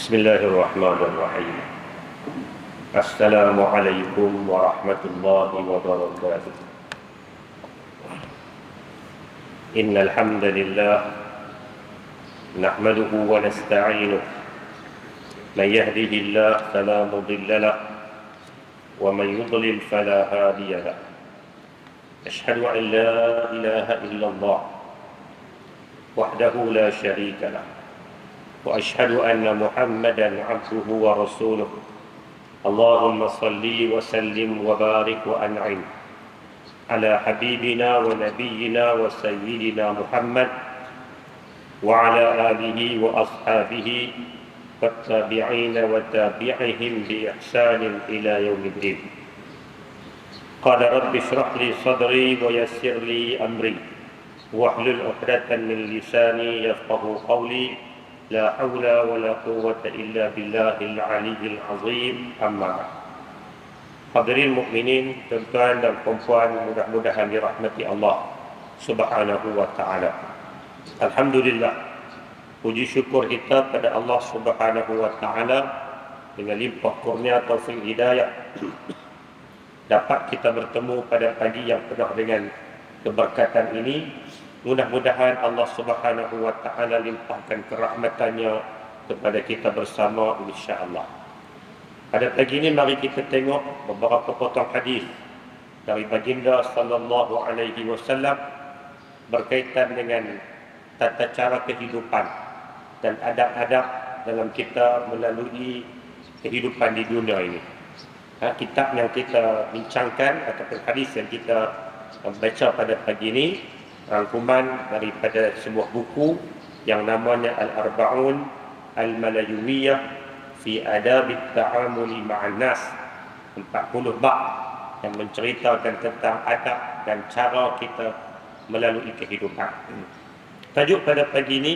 بسم الله الرحمن الرحيم. السلام عليكم ورحمة الله وبركاته. إن الحمد لله نحمده ونستعينه، من يهده الله فلا مضل له ومن يضلل فلا هادي له. أشهد أن لا إله إلا الله وحده لا شريك له، وأشهد أن محمدا عبده ورسوله. اللهم صل وسلم وبارك وأنعم على حبيبنا ونبينا وسيدنا محمد وعلى آله وأصحابه والتابعين وتابعهم بإحسان إلى يوم الدين. قال رب اشرح لي صدري ويسر لي أمري واحلل عقدة من لساني يفقه قولي. لا حول ولا قوة إلا بالله العلي العظيم. أما بعد. Hadirin mukminin, tuan-tuan dan puan-puan, mudah-mudahan dirahmati Allah Subhanahu wa taala. Alhamdulillah, puji syukur kita pada Allah Subhanahu wa taala dengan limpah kurnia taufik hidayah dapat kita bertemu pada pagi yang penuh dengan keberkatan ini. Mudah-mudahan Allah Subhanahu wa taala limpahkan kerahmatannya kepada kita bersama, insya-Allah. Pada pagi ini mari kita tengok beberapa potong hadis dari baginda sallallahu alaihi wasallam berkaitan dengan tata cara kehidupan dan adab-adab dalam kita melalui kehidupan di dunia ini. Kitab yang kita bincangkan ataupun hadis yang kita baca pada pagi ini rangkuman daripada sebuah buku yang namanya Al-Arba'un Al-Malayuwiyah fi Adab At-Ta'amuli Ma'an Nas, 40 bab yang menceritakan tentang adab dan cara kita melalui kehidupan. Tajuk pada pagi ini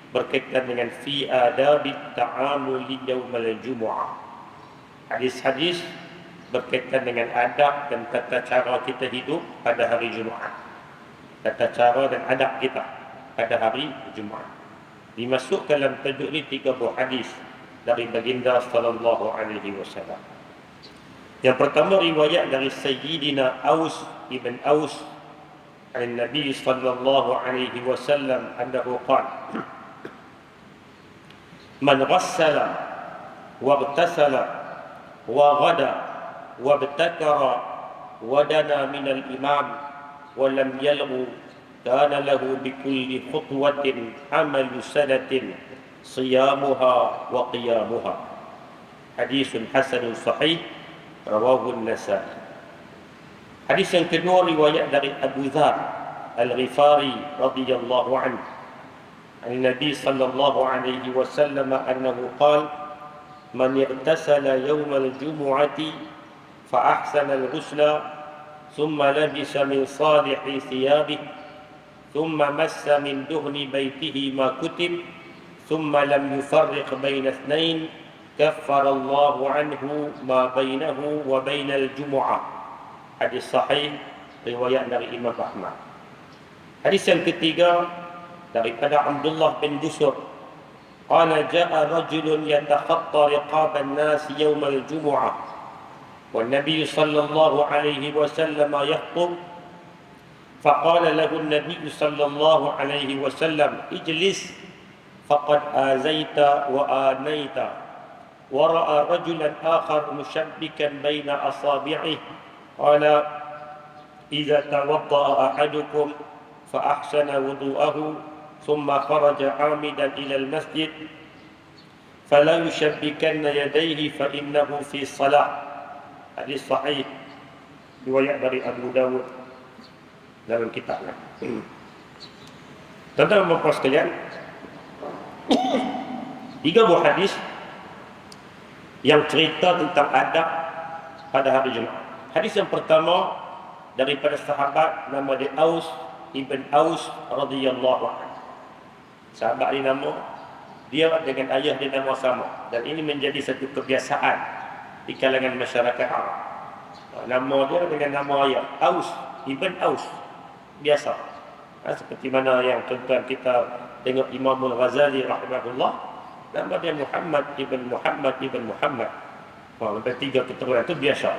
berkaitan dengan fi Adab At-Ta'amuli Yawmal Jumu'ah. Hadis-hadis berkaitan dengan adab dan tata cara kita hidup pada hari Jumaat. Tata cara dan adab kita pada hari Jumaat. Dimasukkan dalam tajuk ini 3 buah hadis dari baginda sallallahu alaihi wasallam. Yang pertama riwayat dari Sayyidina Aus ibn Aus an Nabi sallallahu alaihi wasallam annahu qala man ghassala wa igtasala wa ghada wa ibtakara wa dana min al-imam ولم يلغ كان له بكل خطوة عمل سنة صيامها وقيامها. حديث حسن صحيح رواه النسائي. Hadis yang kedua riwayat dari Abu Dzar Al-Ghifari radhiyallahu anhu عن النبي صلى الله عليه وسلم أنه قال من اغتسل يوم الجمعة فأحسن الغسل ثم لبس من صالح ثيابه ثم مس من دهن بيته ما كتب ثم لم يفرق بين اثنين كفر الله عنه ما بينه وبين الجمعة. Hadis sahih riwayat dari Imam Ahmad. Hadis yang ketiga daripada Abdullah bin Busur qala jaa rajulun yatakhatta riqaban nas yawm al-jumu'ah والنبي صلى الله عليه وسلم يخطب فقال له النبي صلى الله عليه وسلم اجلس فقد آزيت وآنيت ورأى رجلا آخر مشبكا بين أصابعه قال إذا توضأ أحدكم فأحسن وضوءه ثم خرج عامدا إلى المسجد فلا يشبكن يديه فإنه في الصلاة. Hadis sahih riwayat dari Abu Dawud dalam kitabnya. Tuan-tuan dan puan sekalian, 3 buah hadis yang cerita tentang adab pada hari Jumaat. Hadis yang pertama daripada sahabat nama dia Aus ibn Aus radhiyallahu anhu. Sahabat ini nama dia dengan ayah dia nama sama, dan ini menjadi satu kebiasaan di kalangan masyarakat Arab. Nama dia dengan nama ayah, Aus ibn Aus, biasa. Seperti mana yang tuan-tuan kita tengok Imam Al-Ghazali rahimahullah, Nama dia Muhammad ibn Muhammad ibn Muhammad. Ada 3 keturunan itu biasa.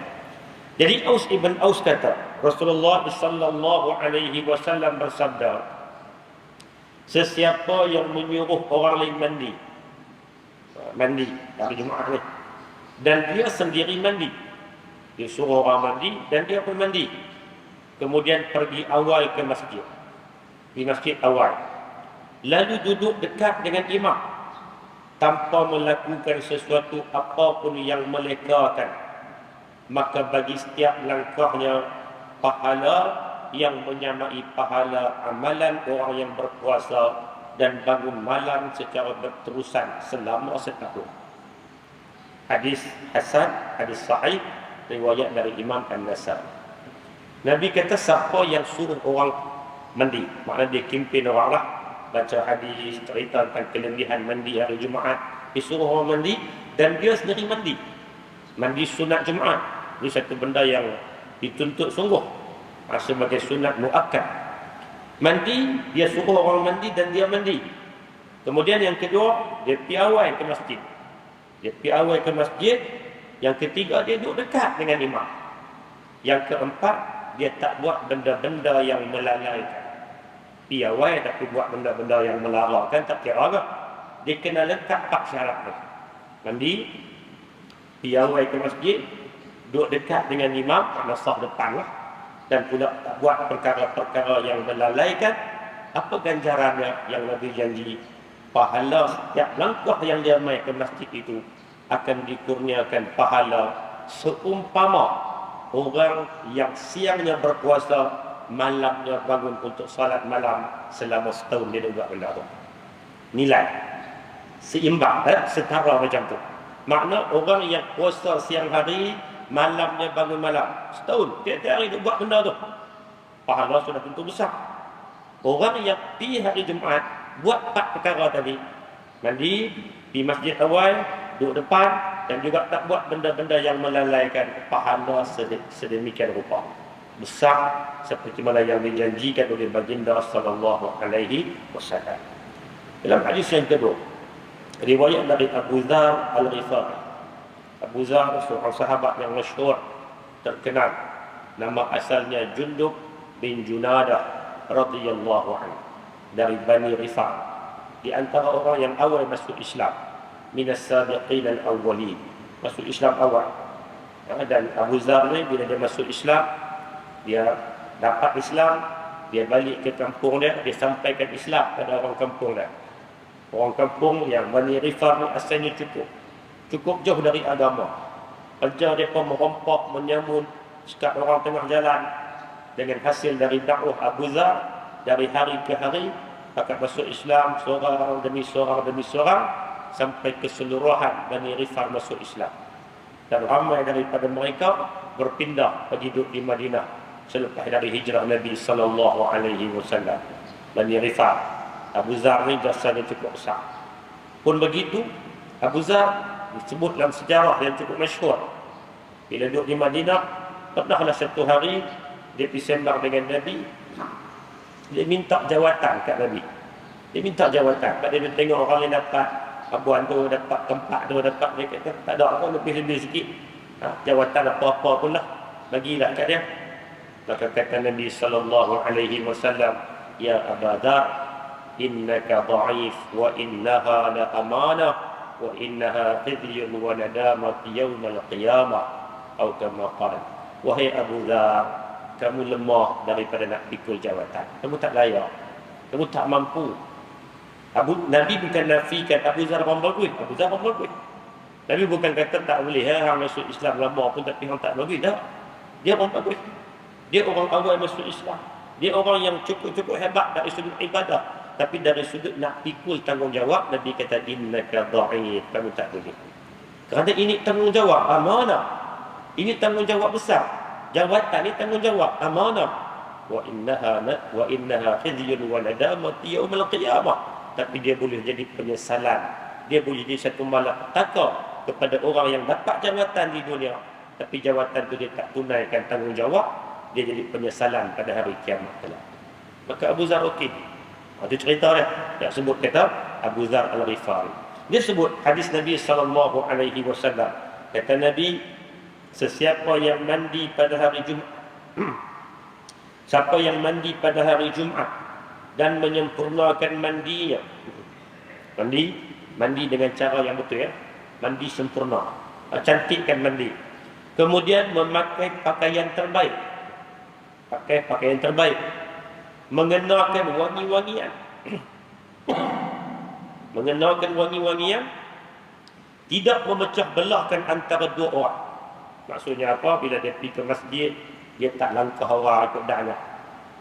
Jadi Aus ibn Aus kata, Rasulullah sallallahu alaihi wasallam bersabda, sesiapa yang menyuruh orang lain mandi hari Jumaat ni, dan dia sendiri mandi, dia suruh orang mandi dan dia pun mandi, kemudian pergi awal ke masjid, di masjid awal, lalu duduk dekat dengan imam tanpa melakukan sesuatu apapun yang melegakan, maka bagi setiap langkahnya pahala yang menyamai pahala amalan orang yang berpuasa dan bangun malam secara berterusan selama setahun. Hadis hasan, hadis sahih, riwayat dari Imam An-Nasai. Nabi kata siapa yang suruh orang mandi, maknanya dia kempen orang lah, baca hadis, cerita tentang kelebihan mandi hari Jumaat, disuruh orang mandi dan dia sendiri mandi sunat Jumaat. Ini satu benda yang dituntut sungguh sebagai sunat muakkad. Mandi, dia suruh orang mandi dan dia mandi. Kemudian yang kedua, dia piawai ke masjid. Yang ketiga, dia duduk dekat dengan imam. Yang keempat, dia tak buat benda-benda yang melalaikan. Piawai tapi buat benda-benda yang melarangkan, tak kira ke. Dia kena letak 4 syarat ni. Mandi, piawai ke masjid, duduk dekat dengan imam, saf depan lah, dan pula tak buat perkara-perkara yang melalaikan. Apa ganjarannya yang Nabi janji? Pahala setiap langkah yang dia mai ke masjid itu akan dikurniakan pahala seumpama orang yang siangnya berpuasa, malamnya bangun untuk salat malam selama setahun dia buat benda tu. Nilai seimbang, setara macam tu. Makna orang yang puasa siang hari, malamnya bangun malam, setahun tiap-tiap hari dia buat benda tu, pahala sudah tentu besar. Orang yang pergi hari Jumaat buat 4 perkara tadi, mandi di masjid awal, duduk depan, dan juga tak buat benda-benda yang melalaikan, pahala sedemikian rupa besar seperti mana yang dijanjikan oleh baginda sallallahu alaihi wasallam. Dalam hadis yang kedua, riwayat dari Abu Dzar Al-Ghifari. Abu Dzar seorang sahabat yang masyhur, terkenal, nama asalnya Jundub bin Junadah radhiyallahu anhu, dari Bani Rifah, di antara orang yang awal masuk Islam, minas sabiqin al-awwalin, masuk Islam awal. Dan Abu Dzar ni bila dia masuk Islam, dia dapat Islam, dia balik ke kampung dia sampaikan Islam pada orang kampung dia. Orang kampung yang Bani Rifah ni asalnya cukup jauh dari agama. Kerja mereka merompak, menyamun, sekat orang tengah jalan. Dengan hasil dari dakwah Abu Dzar, dari hari ke hari akan masuk Islam seorang demi seorang sampai keseluruhan Bani Rifah masuk Islam. Dan ramai daripada mereka berpindah pergi duduk di Madinah selepas dari hijrah Nabi sallallahu alaihi wasallam. Bani Rifah, Abu Dzar ni jasanya cukup besar. Pun begitu, Abu Dzar disebut dalam sejarah yang cukup masyhur. Bila duduk di Madinah, pernahlah satu hari dia pergi sembang dengan Nabi. Dia minta jawatan kat Nabi. Dia minta jawatan. Pada dia tengok orang yang dapat abuan tu, dapat tempat tu, dapat, dia kata tak ada apa, lebih-lebih sikit. Jawatan apa-apa pun lah, bagilah kat dia. Maka kata Nabi sallallahu alaihi wasallam, ya Abu Dzar, innaka dha'if wa innaha la amanah wa innaha khizyun wa nadamat yaumal qiyamah, atau kama qala. Wahai Abu Dzar, kamu lemah daripada nak pikul jawatan. Kamu tak layak, kamu tak mampu. Nabi bukan nafikan Abu Dzar orang bagus. Abu Dzar orang bagus. Nabi bukan kata tak boleh, hang masuk Islam lama pun tapi hang tak bagus. Tak. Dia orang bagus. Dia orang awal masuk Islam. Dia orang yang cukup hebat dari sudut ibadah. Tapi dari sudut nak pikul tanggungjawab, Nabi kata innaka dha'if, kamu tak boleh. Kerana ini tanggungjawab amanah. Ini tanggungjawab besar. Jawatan ini tanggungjawab amanah. Wa innaha khizyun wa nadamati yaumil qiyamah. Tapi dia boleh jadi penyesalan. Dia boleh jadi satu malapetaka kepada orang yang dapat jawatan di dunia, tapi jawatan itu dia tak tunaikan tanggungjawab, dia jadi penyesalan pada hari kiamat kelak. Maka Abu Dzar okey. Ada cerita dia sebut kata Abu Dzar Al-Ghifari. Dia sebut hadis Nabi sallallahu alaihi wasallam. Kata Nabi, sesiapa yang mandi pada hari Jumaat siapa yang mandi pada hari Jumaat dan menyempurnakan mandinya. Mandi dengan cara yang betul ya. Mandi sempurna. Cantikkan mandi. Kemudian memakai pakaian terbaik. Pakai pakaian terbaik. Mengenakan wangi-wangian. Mengenakan wangi-wangian. Tidak memecah belahkan antara dua orang. Maksudnya apa? Bila dia pergi ke masjid, dia tak langkah orang ikut da'na.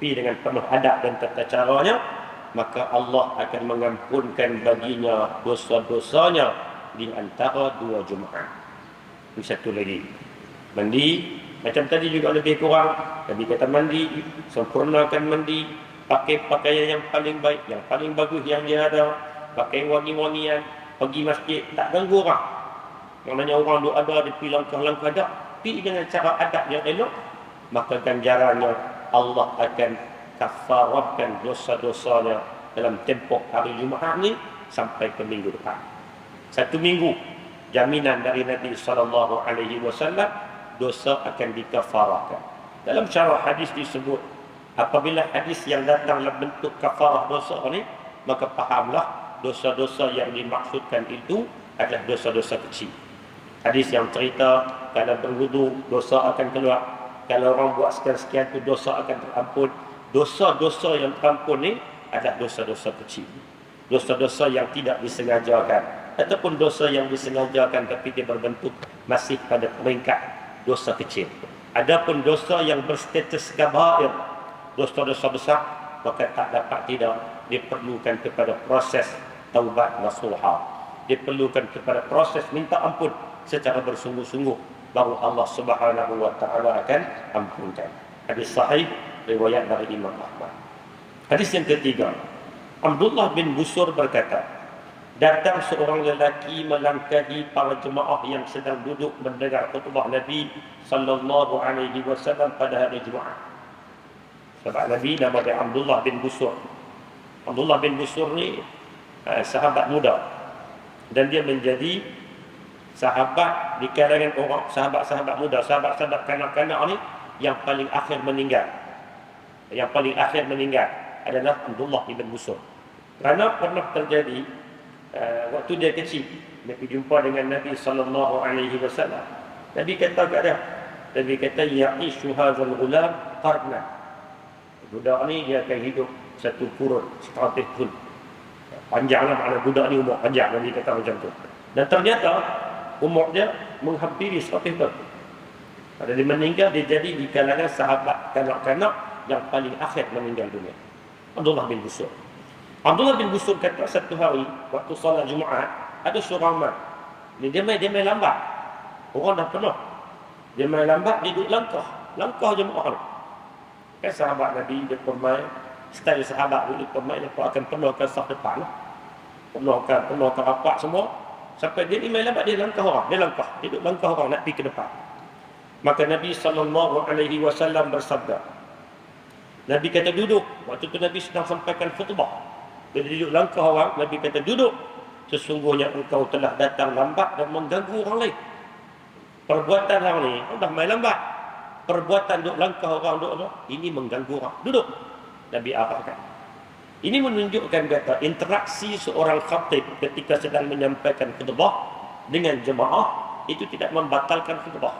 Pergi dengan penuh adab dan tata caranya, maka Allah akan mengampunkan baginya dosa-dosanya di antara dua Jumaat. Ini satu lagi. Mandi, macam tadi juga lebih kurang. Nabi kata mandi, sempurnakan mandi, pakai pakaian yang paling baik, yang paling bagus yang dia ada, pakai wangi-wangian, pergi masjid, tak ganggu orang. Maknanya orang duk ada, dia pergi langkah-langkah adab, pergi dengan cara adab yang elok, maka ganjarannya Allah akan kafarahkan dosa-dosanya dalam tempoh hari Jumaat ni sampai ke minggu depan. Satu minggu jaminan dari Nabi SAW, dosa akan dikafarahkan. Dalam syarah hadis disebut, apabila hadis yang datang dalam bentuk kafarah dosa ni, maka fahamlah dosa-dosa yang dimaksudkan itu adalah dosa-dosa kecil. Hadis yang cerita kalau berwudu dosa akan keluar, kalau orang buat sekian-sekian tu dosa akan terampun. Dosa-dosa yang terampun ni adalah dosa-dosa kecil. Dosa-dosa yang tidak disengajakan, ataupun dosa yang disengajakan tapi dia berbentuk masih pada peringkat dosa kecil. Adapun dosa yang berstatus kabair, dosa-dosa besar, maka tak dapat tidak, diperlukan kepada proses taubat nasuha. Diperlukan kepada proses minta ampun secara bersungguh-sungguh, baru Allah Subhanahu wa taala akan ampunkan. Hadis sahih riwayat dari Imam Ahmad. Hadis yang ketiga, Abdullah bin Busur berkata, datang seorang lelaki melangkahi para jemaah yang sedang duduk mendengar khutbah Nabi sallallahu alaihi wasallam pada hari Jumaat. Sebab Nabi nama dia Abdullah bin Busur. Abdullah bin Busur ni sahabat muda, dan dia menjadi sahabat di kalangan orang sahabat-sahabat muda, sahabat-sahabat kanak-kanak ni yang paling akhir meninggal. Yang paling akhir meninggal adalah Abdullah bin Busur. Kerana pernah terjadi waktu dia kecil, dia pergi jumpa dengan Nabi sallallahu alaihi wasallam. Nabi kata kat dia, Nabi kata ya'ishu hadzal ghulam qarna. Budak ni dia akan hidup satu kurun 100 tahun. Panjanglah, makna budak ni umur panjang, Nabi kata macam tu. Dan ternyata umur dia menghampiri 100 tahun. Pada dia meninggal, dia jadi di kalangan sahabat kanak-kanak yang paling akhir meninggal dunia. Abdullah bin Busur. Abdullah bin Busur kata satu hari waktu solat Jumaat, ada seorang mat. Dia main lambat. Orang dah penuh. Dia main lambat, dia duduk langkah jemaah ni. Kan sahabat Nabi dia pemain, style sahabat dulu pemain, dia akan penuhkan saf depan lah. Penuhkan rapat semua. Sampai dia ni main lambat, dia langkah orang. Dia duduk langkah orang nak pergi ke depan. Maka Nabi SAW bersabda. Nabi kata duduk. Waktu tu Nabi sedang sampaikan khutbah. Dia duduk langkah orang, Nabi kata duduk. Sesungguhnya engkau telah datang lambat dan mengganggu orang lain. Perbuatan orang ni, dah main lambat. Perbuatan duduk langkah orang, duduk, ini mengganggu orang. Duduk. Nabi arahkan. Ini menunjukkan kata interaksi seorang khatib ketika sedang menyampaikan khutbah dengan jemaah itu tidak membatalkan khutbah.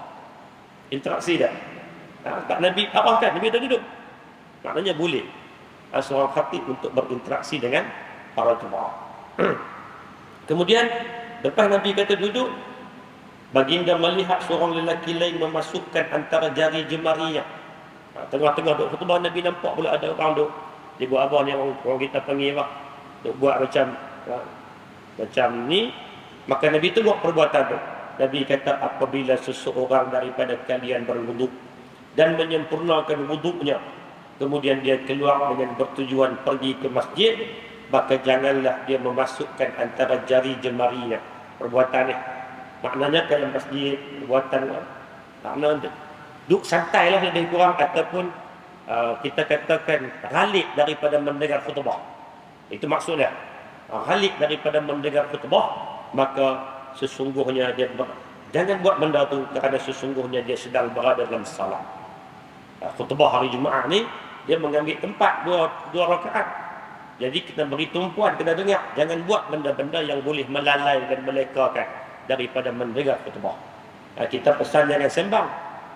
Interaksi dah. Tak Nabi arahkan, Nabi dah duduk. Maknanya boleh seorang khatib untuk berinteraksi dengan para jemaah. Kemudian lepas Nabi kata duduk, baginda melihat seorang lelaki lain memasukkan antara jari jemarinya. Tengah-tengah duduk khutbah, Nabi nampak pula ada orang duduk. Dia buat apa ni, orang kita panggil apa? Duk buat macam ni. Maka Nabi tengok perbuatan tu. Nabi kata apabila seseorang daripada kalian berwuduk dan menyempurnakan wuduknya, kemudian dia keluar dengan bertujuan pergi ke masjid, maka janganlah dia memasukkan antara jari jemarinya. Perbuatan ni maknanya dalam masjid, perbuatan maknanya duduk santai lah lebih kurang, ataupun kita katakan ghalib daripada mendengar khutbah. Itu maksudnya ghalib daripada mendengar khutbah, maka sesungguhnya jangan buat benda tu kerana sesungguhnya dia sedang berada dalam salat. Khutbah hari Jumaat ni dia mengambil tempat dua rakaat. Jadi kita beri tumpuan, kena dengar. Jangan buat benda-benda yang boleh melalai dan melekakan daripada mendengar khutbah. Kita pesan jangan sembang.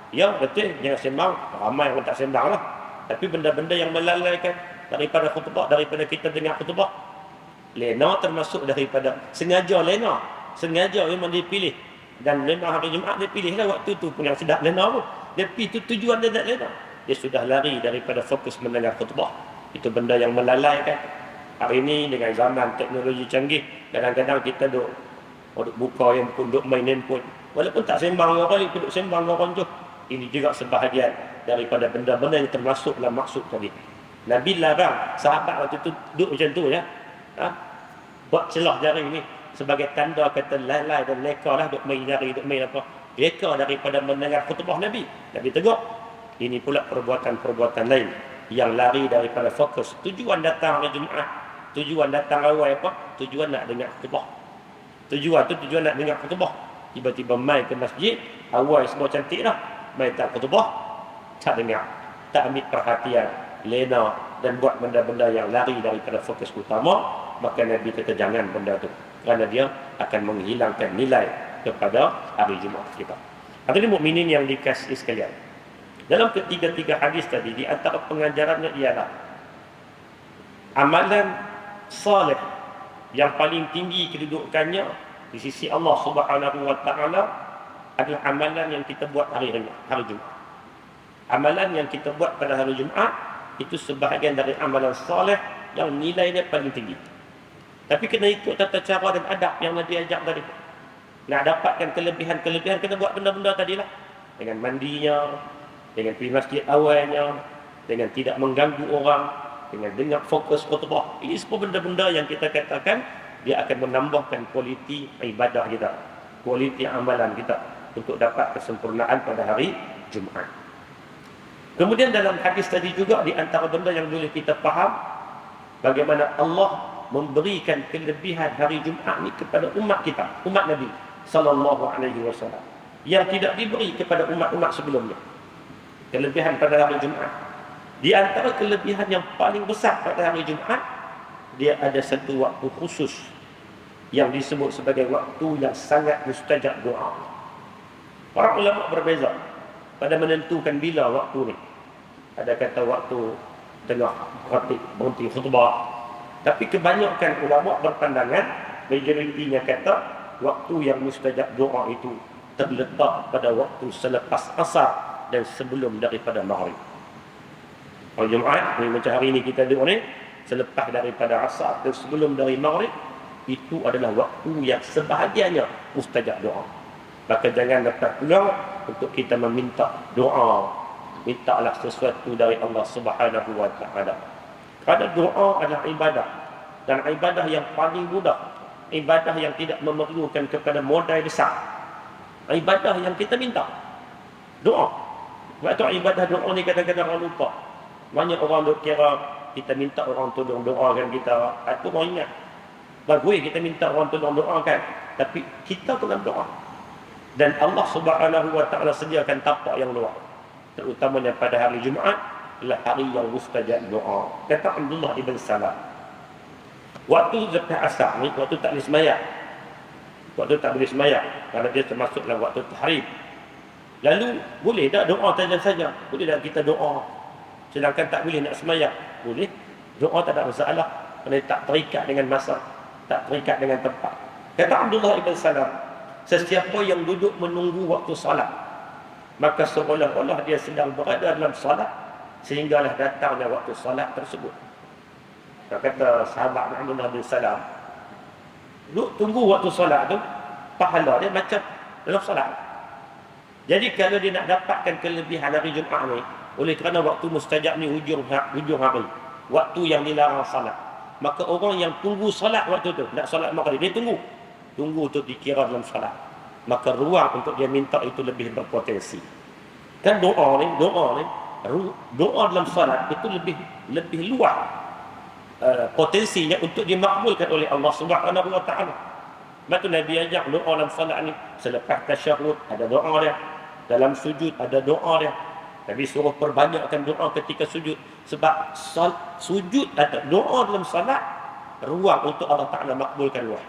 Ya, betul, jangan sembang. Ramai orang tak sembang lah. Tapi benda-benda yang melalaikan daripada khutbah, daripada kita dengar khutbah. Lena termasuk daripada sengaja lena. Sengaja memang dipilih. Dan memang hari Jumaat dia pilih lah waktu tu pun yang sedap lena pun. Dia pergi tu tujuan dia nak lena. Dia sudah lari daripada fokus mendengar khutbah. Itu benda yang melalaikan. Hari ini dengan zaman teknologi canggih, kadang-kadang kita duk buka handphone, duk main handphone. Walaupun tak sembang orang, duk sembang orang tu. Ini juga sebahagian daripada benda-benda yang termasuk dalam maksud tadi. Nabi larang sahabat waktu tu duduk macam tu ya. Buat celah jari ni sebagai tanda kata lalai dan leka lah, duk main jari, duk main apa. Leka daripada mendengar khutbah Nabi. Nabi tegur. Ini pula perbuatan-perbuatan lain yang lari daripada fokus. Tujuan datang hari Jumaat, tujuan datang awal apa? Tujuan nak dengar khutbah. Tujuan nak dengar khutbah. Tiba-tiba mai ke masjid, awal semua cantik dah. Mai tak khutbah, tak dengar, tak ambil perhatian, lena dan buat benda-benda yang lari daripada fokus utama, maka Nabi kata jangan benda tu. Kerana dia akan menghilangkan nilai kepada hari Jumaat kita. Hadirin mukminin yang dikasihi sekalian. Dalam ketiga-tiga hadis tadi, di antara pengajarannya ialah amalan saleh yang paling tinggi kedudukannya di sisi Allah Subhanahu wa taala adalah amalan yang kita buat hari Jumaat. Amalan yang kita buat pada hari Jumaat itu sebahagian dari amalan saleh yang nilainya paling tinggi. Tapi kena ikut tata cara dan adab yang Nabi ajak tadi. Nak dapatkan kelebihan-kelebihan, kena buat benda-benda tadilah. Dengan mandinya, dengan pergi masjid awalnya, dengan tidak mengganggu orang, dengan dengar fokus khutbah. Ini semua benda-benda yang kita katakan dia akan menambahkan kualiti ibadah kita, kualiti amalan kita untuk dapat kesempurnaan pada hari Jumaat. Kemudian dalam hadis tadi juga di antara benda yang boleh kita faham bagaimana Allah memberikan kelebihan hari Jumaat ni kepada umat kita, umat Nabi sallallahu alaihi wasallam, yang tidak diberi kepada umat-umat sebelumnya. Kelebihan pada hari Jumaat. Di antara kelebihan yang paling besar pada hari Jumaat, dia ada satu waktu khusus yang disebut sebagai waktu yang sangat mustajab doa. Para ulama berbeza pada menentukan bila waktu ni. Ada kata waktu tengah khatib berhenti khutbah. Tapi kebanyakan ulama berpandangan, majoritinya kata waktu yang mustajab doa itu terletak pada waktu selepas asar dan sebelum daripada maghrib. Hari Jumaat ni macam hari ni kita duduk ni, selepas daripada asar dan sebelum dari maghrib, itu adalah waktu yang sebahagiannya mustajab doa. Maka jangan lepas pulang untuk kita meminta doa. Mintalah sesuatu dari Allah Subhanahu wa taala. Kerana doa adalah ibadah, dan ibadah yang paling mudah, ibadah yang tidak memerlukan kepada modal besar, ibadah yang kita minta doa. Waktu ibadah doa ni kadang-kadang orang lupa. Banyak orang duk kira kita minta orang tolong doakan kita, itu orang ingat bagus kita minta orang tolong doakan, tapi kita tengah doa. Dan Allah Subhanahu wa taala sediakan tapak yang luar, terutamanya pada hari Jumaat adalah hari yang mustajab doa. Kata Abdullah ibn Salam, waktu lepas asar ni, waktu tak boleh sembahyang, waktu tak boleh sembahyang kerana dia termasuk dalam waktu tahrim. Lalu boleh tak doa saja? Boleh tak kita doa sedangkan tak boleh nak sembahyang? Boleh. Doa tak ada masalah kerana tak terikat dengan masa, tak terikat dengan tempat. Kata Abdullah ibn Salam, sesiapa yang duduk menunggu waktu salat, maka seolah-olah dia sedang berada dalam salat sehinggalah datangnya waktu salat tersebut. Kata sahabat Abdullah bin Salam, duduk tunggu waktu salat tu, pahala dia macam dalam salat. Jadi kalau dia nak dapatkan kelebihan hari Jumaat ni, oleh kerana waktu mustajab ni hujung hari, waktu yang dilarang salat, maka orang yang tunggu salat waktu tu, nak salat maghrib, dia tunggu tu dikira dalam salat, maka ruang untuk dia minta itu lebih berpotensi. Dan doa dalam salat itu lebih luas potensinya untuk dimakbulkan oleh Allah Subhanahu wa taala. Lepas tu Nabi ajak doa dalam salat ni. Selepas tasyahud ada doa dia. Dalam sujud ada doa dia. Nabi suruh perbanyakkan doa ketika sujud. Sebab sujud atau doa dalam salat, ruang untuk Allah Ta'ala makbulkan doa.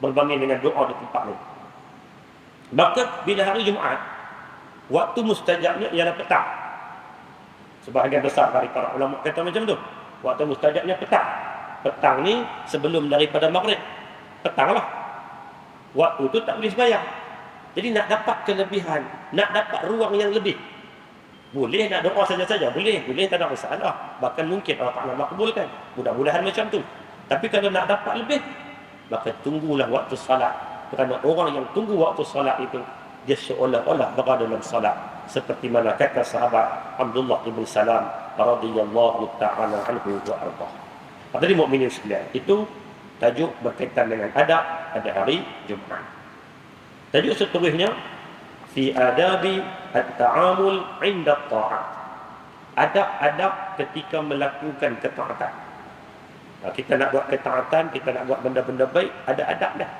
Berbanding dengan doa di tempat lain. Maka bila hari Jumaat, waktu mustajabnya ialah petang. Sebahagian besar dari para ulama kata macam tu. Waktu mustajabnya petang. Petang ni sebelum daripada maghrib. Petang lah. Waktu tu tak boleh sembahyang. Jadi nak dapat kelebihan, nak dapat ruang yang lebih. Boleh nak doa saja-saja, boleh tak ada masalah. Bahkan mungkin Allah Ta'ala makbulkan. Mudah-mudahan macam tu. Tapi kalau nak dapat lebih, maka tunggulah waktu salat. Kerana orang yang tunggu waktu salat itu, dia seolah-olah berada dalam salat. Seperti mana kata sahabat Abdullah ibn Salam radhiyallahu ta'ala anhu wa ardah. Hadirin mukminin sekalian, itu tajuk berkaitan dengan adab pada hari Jumaat. Tajuk seterusnya fi adabi at-ta'amul 'inda at-ta'at. Adab-adab ketika melakukan ketaatan. Kita nak buat ketaatan, kita nak buat benda-benda baik, ada adab dah.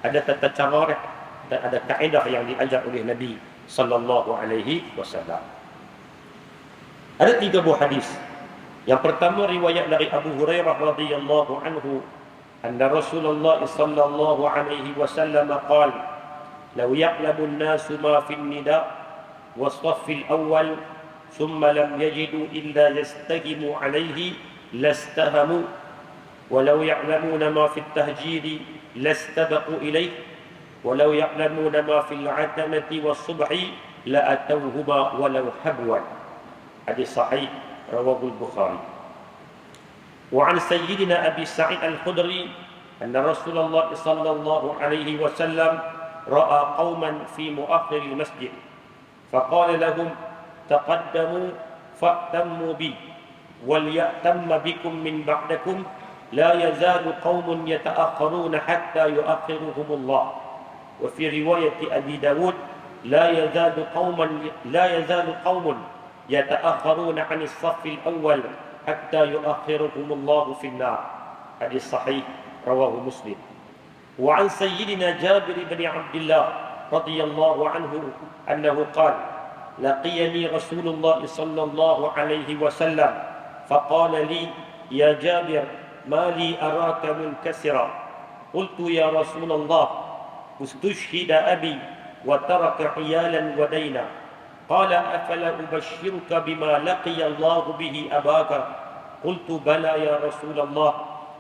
Ada tata cara dah. Dan ada kaedah yang diajar oleh Nabi sallallahu alaihi wasallam. Ada 3 buah hadis. Yang pertama riwayat dari Abu Hurairah radhiyallahu anhu, anna Rasulullah sallallahu alaihi wasallam qala: "Law ya'lamu an-nasu ma fi an-nida' was-saff al-awwal thumma lam yajidu illa yastahimu alayhi lastahamu wa law ya'lamuna ma fi at-tahjiri lastabaqu ilayhi wa law ya'lamuna ma fi al-'atamati was-subhi la atawhuma walau habwan." Hadis sahih rawahu al-Bukhari. Wa 'an sayyidina Abi Sa'id al-Khudri anna Rasulullah sallallahu alaihi wasallam رأى قوما في مؤخر المسجد فقال لهم تقدموا فأتموا بي وليأتم بكم من بعدكم لا يزال قوم يتأخرون حتى يؤخرهم الله. وفي رواية أبي داود لا يزال قوم يتأخرون عن الصف الأول حتى يؤخرهم الله في النار. حديث صحيح رواه مسلم. وعن سيدنا جابر بن عبد الله رضي الله عنه أنه قال: لقيني رسول الله صلى الله عليه وسلم فقال لي: يا جابر ما لي أراك منكسرا؟ قلت: يا رسول الله استشهد أبي وترك عيالا ودينا. قال: أفلا أبشرك بما لقي الله به أباك؟ قلت: بلى يا رسول الله.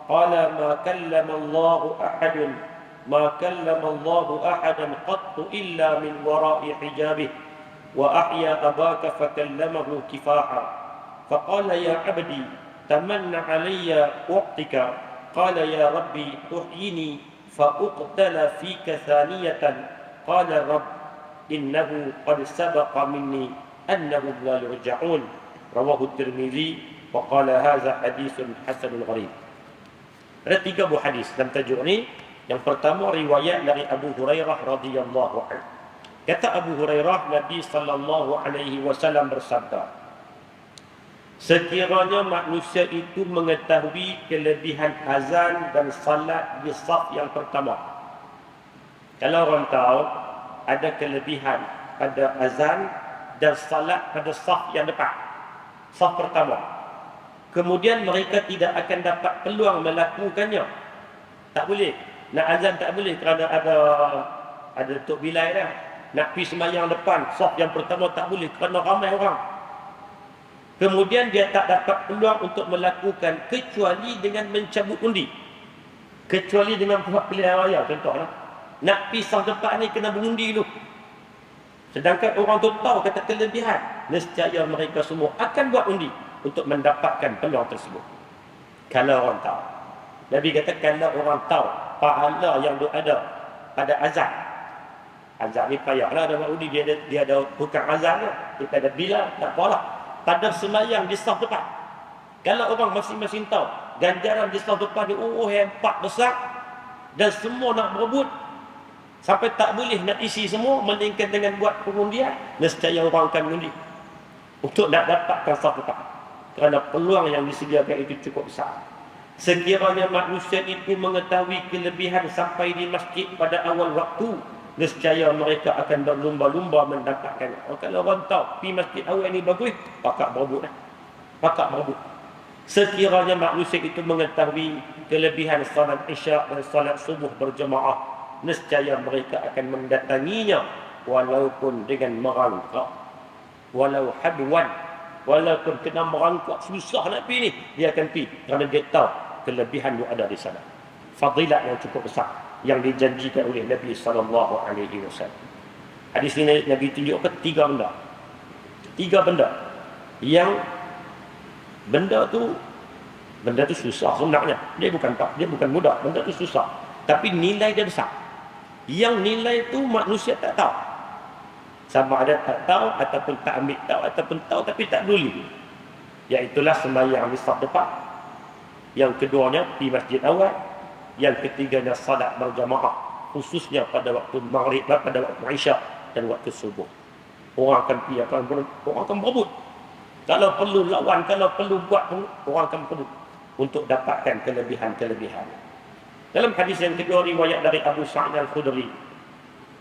قال: ما كلم الله أحدا قط إلا من وراء حجابه وأحيا أباك فكلمه كفاحا. فقال: يا عبدي تمن علي أعطك. قال: يا ربي أحيني فأقتل فيك ثانية. قال الرب: إنه قد سبق مني أنهم لا يرجعون. رواه الترمذي وقال هذا حديث حسن غريب. Ada 3 buah hadis dalam tajuk ni. Yang pertama riwayat dari Abu Hurairah radhiyallahu anhu. Kata Abu Hurairah, Nabi sallallahu alaihi wasallam bersabda, sekiranya manusia itu mengetahui kelebihan azan dan salat di saf yang pertama. Kalau orang tahu ada kelebihan pada azan dan salat pada saf yang depan, saf pertama, kemudian mereka tidak akan dapat peluang melakukannya. Tak boleh. Nak azan tak boleh kerana ada Tok Bilal dah. Nak pergi sembahyang depan, saf yang pertama tak boleh kerana ramai orang. Kemudian dia tak dapat peluang untuk melakukan kecuali dengan mencabut undi. Kecuali dengan buat pilihan raya contohlah. Nak pergi saf depan ni kena mengundi dulu. Sedangkan orang tu tahu kata kelebihan, nescaya mereka semua akan buat undi untuk mendapatkan peluang tersebut. Kalau orang tahu. Nabi kata kalau orang tahu pahala yang ada pada azan. Azan ni payahlah ada buat undi, dia ada bukan azan tu. Kita ada bila, tak apalah. Pada sembahyang di saf depan. Kalau orang masing-masing tahu ganjaran di saf depan ni hebat besar dan semua nak berebut sampai tak boleh nak isi semua melainkan dengan buat pengundian, nescaya orang akan mengundi untuk nak dapatkan saf depan. Kerana peluang yang disediakan itu cukup besar. Sekiranya manusia itu mengetahui kelebihan sampai di masjid pada awal waktu, nescaya mereka akan berlumba-lumba mendapatkan. Kalau orang tahu pergi masjid awal ni bagus, pakak berebut dah. Pakak berebut. Sekiranya manusia itu mengetahui kelebihan salat isyak dan salat subuh berjemaah, nescaya mereka akan mendatanginya walaupun dengan merangkak. Walau hadwan, walaupun kena merangkak susah nak pergi ni, dia akan pergi kerana dia tahu kelebihan yang ada di sana. Fadilat yang cukup besar yang dijanjikan oleh Nabi SAW. Hadis ini Nabi tunjukkan tiga benda. Tiga benda yang benda tu susah sebenarnya. Dia bukan mudah. Benda tu susah. Tapi nilai dia besar. Yang nilai tu manusia tak tahu. Sama ada tak tahu ataupun tak ambil tahu ataupun tahu tapi tak peduli. Iaitulah sembahyang di saf depan. Yang keduanya di masjid awal. Yang ketiganya salat berjamaah, khususnya pada waktu maghrib, pada waktu isyak dan waktu subuh. Orang akan pergi, orang akan berebut. Kalau perlu lawan, kalau perlu buat, orang akan berebut untuk dapatkan kelebihan-kelebihan. Dalam hadis yang kedua riwayat dari Abu Sa'id Al-Khudri,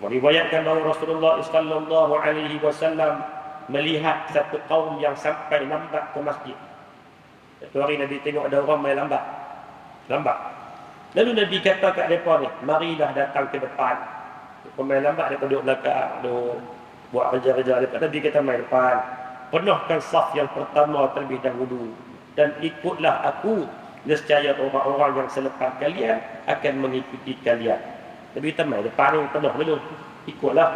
meriwayatkan bahawa Rasulullah sallallahu alaihi wasallam melihat satu kaum yang sampai lambat ke masjid. Satu hari Nabi tengok ada orang main lambat. Lalu Nabi kata kat mereka ni, marilah datang ke depan. Pemain lambat mereka duduk belakang, duduk buat kerja-kerja. Nabi kata main depan. Penuhkan saf yang pertama terlebih dahulu. Dan ikutlah aku. Nescaya orang-orang yang selepas kalian akan mengikuti kalian. Nabi kata main depan ni, penuh dulu. Ikutlah.